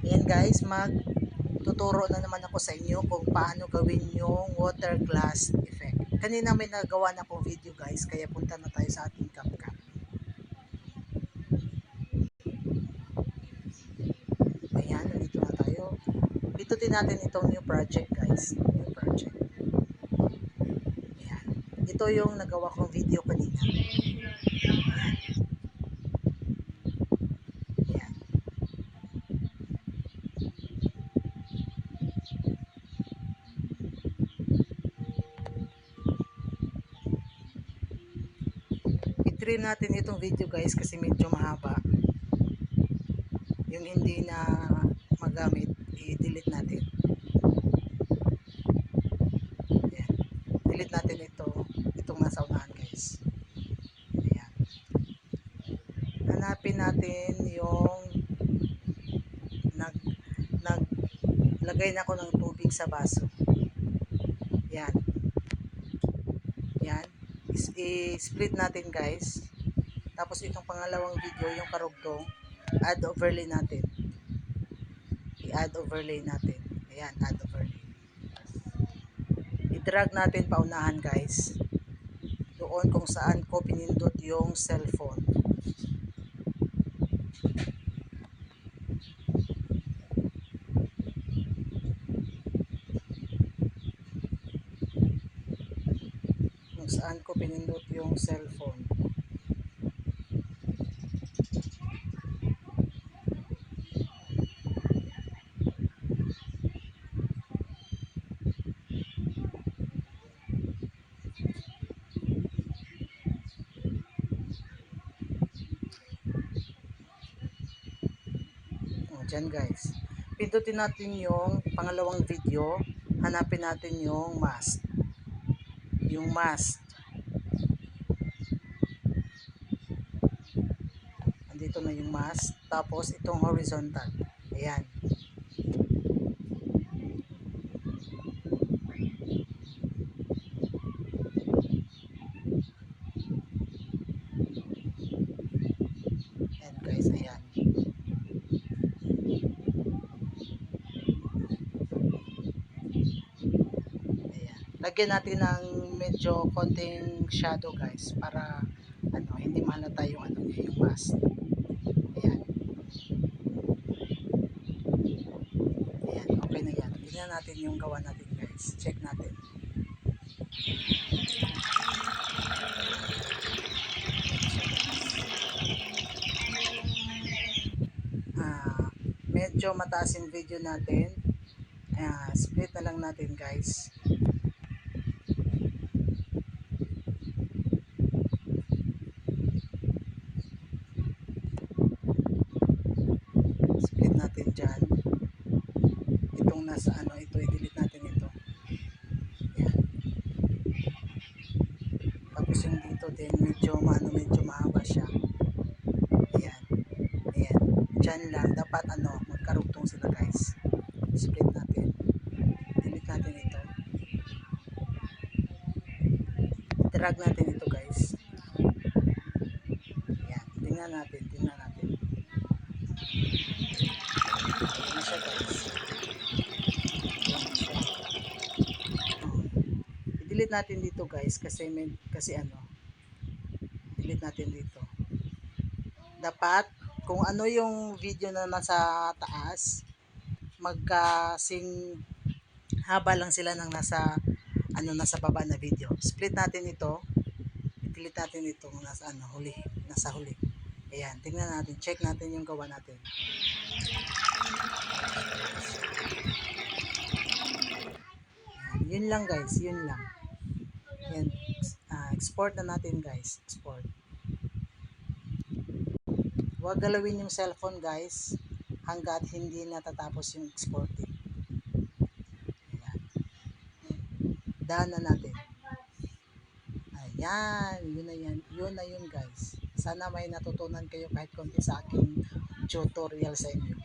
Ayan guys, magtuturo na naman ako sa inyo kung paano gawin yung water glass effect. Kanina may nagawa na akong video guys, kaya punta na tayo sa ating CapCut. Ayan, nandito na tayo. Pindutin natin itong new project guys. New project. Ayan. Ito yung nagawa kong video kanina. Ayan. I-trim natin itong video guys kasi medyo mahaba. Yung hindi na magamit, i-delete natin. Ayan. Delete natin itong nasa unahan guys. Ayan. Hanapin natin yung nag naglagay na ako ng tubig sa baso. Yan. Yan. I-split natin guys. Tapos itong pangalawang video, yung karugtong, add overlay natin. I-add overlay natin. Ayan, add overlay. I-drag natin paunahan guys. Doon kung saan ko pinindot yung cellphone. Kung saan ko pinindot yung cellphone. O, dyan guys. Pindutin natin yung pangalawang video. Hanapin natin yung mask. Yung mask. Andito na yung mask. Tapos itong horizontal. Ayan. Ayan guys, ayan. Ayan. Lagyan natin ng medyo konting shadow guys para hindi mahalata yung yung mask. Ayan. Ayan, okay na yan. Tingnan natin yung gawa natin guys. Check natin. Medyo mataas yung video natin. Split na lang natin guys. Split natin dyan. Itong nasa ito, i-delete natin ito. Ayan. Tapos yung dito din, medyo mahaba siya. Ayan. Ayan. Dyan lang, dapat magkarugtong sila guys. Split natin. Delete natin ito. Drag natin ito guys. Ayan. Tingnan natin. Ayan na siya guys. I-delete natin dito guys kasi delete natin dito. Dapat kung ano yung video na nasa taas, magkasing haba lang sila ng nasa baba na video. Split natin ito. I-delete natin ito nasa huli. Ayan, tingnan natin, check natin yung gawa natin. Ayan, yun lang guys, yun lang. Ayan, export na natin guys, export. Huwag galawin yung cellphone guys hanggat hindi natatapos yung exporting. Ayan. Daan na natin. Ayan, yun na yan. Yun na yun guys. Sana may natutunan kayo kahit konti sa aking tutorial sa inyo.